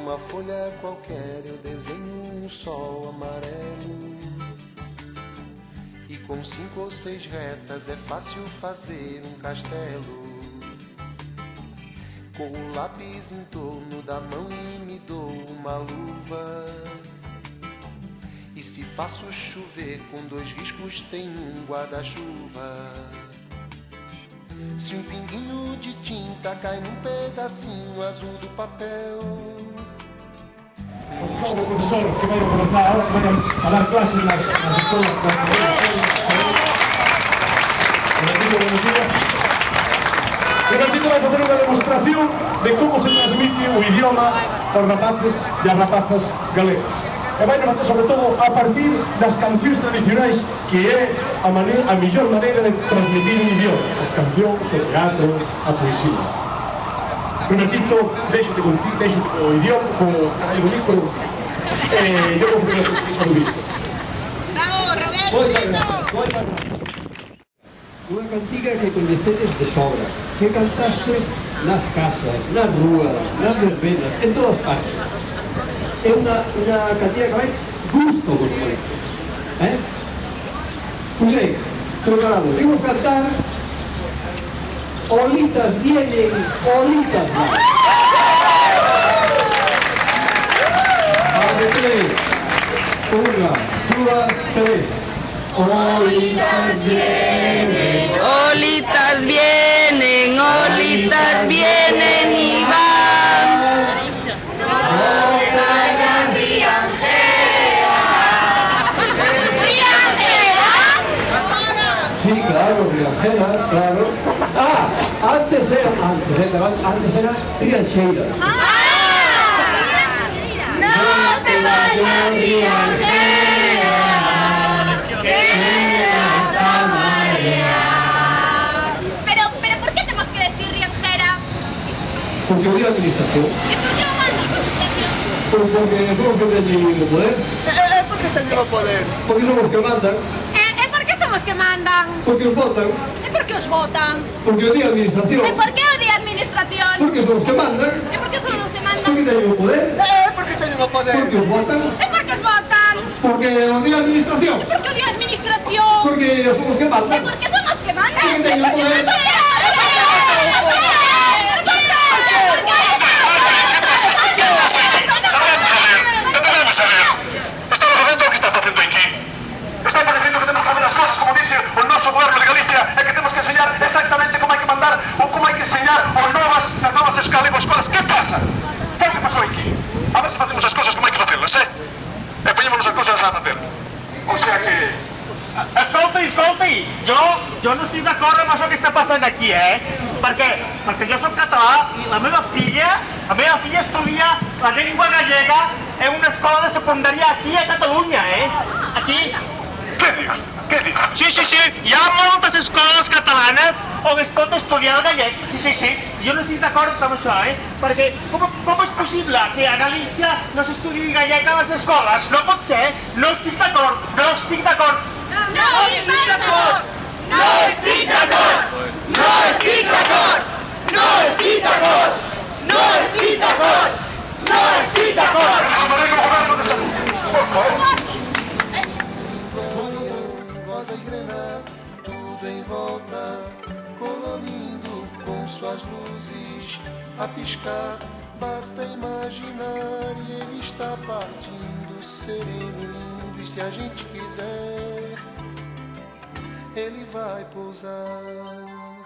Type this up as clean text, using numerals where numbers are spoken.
uma folha qualquer eu desenho um sol amarelo. E com 5 ou 6 retas é fácil fazer um castelo. Com o lápis em torno da mão e me dou uma luva. E se faço chover com 2 riscos tem um guarda-chuva. Se um pinguinho de tinta cai num pedacinho azul do papel. Los profesores que vayan a comenzar ahora, que vayan a dar clases en las escuelas. Buenos días. Un ratito vamos a hacer una demostración de cómo se transmite o idioma aos rapaces e as rapazas galegas. E vai facer sobre todo a partir das cancións tradicionais, que é a mellor maneira de transmitir un idioma. As cancións, o teatro, a poesía. Un ratito, deixo-te co idioma, co micro, e yo confío en que saludito. ¡Bravo, Roberto! Unha cantiga que coñecedes de sobra, que cantaste nas casas, nas rúas, nas verbenas, en todas partes. É unha cantiga que máis gusto vos moito. Pois preparados, vimos cantar Olitas vienen, olitas van. Vale, 3, 1, 2, 3. Olitas vienen, Olitas vienen, olitas vienen y van. Olitas viajeras. ¿Viajeras? Sí, claro, viajeras, claro. Antes era viajeras. No te vayas, viajera. Pero ¿por qué tenemos que decir riojera? Porque odia a administración. ¿Y por qué no manda administración? Pues porque somos que tenemos el poder. ¿Por qué tenemos poder? Porque somos los que mandan. ¿Por qué somos que mandan? Porque os votan. ¿Por qué os votan? Porque odia a administración. ¿Por qué odia administración? Porque son los que mandan. ¿Por qué son los que mandan? Porque tenemos poder. ¿Por qué tenemos poder? Porque os votan. ¿Por qué os votan? Porque odia a administración. ¿Por qué odia administración? Porque somos los que mandan. ¿Por qué son los que mandan? Porque tenemos poder. Jo no estic d'acord amb això que està passant aquí, Perquè jo soc català i la meva filla estudia la llengua gallega en una escola de secundària aquí a Catalunya, Aquí. Què dius? Què dius? Sí, hi ha moltes escoles catalanes on es pot estudiar el gallec. Sí. Jo no estic d'acord amb això, Perquè com és possible que a Galícia no s'estudi gallec a les escoles? No pot ser. No estic d'acord. No estic d'acord. Rosa e granada, tudo em volta, colorindo com suas luzes a piscar. Basta imaginar e ele está partindo, sereno, lindo. E se a gente quiser, ele vai pousar.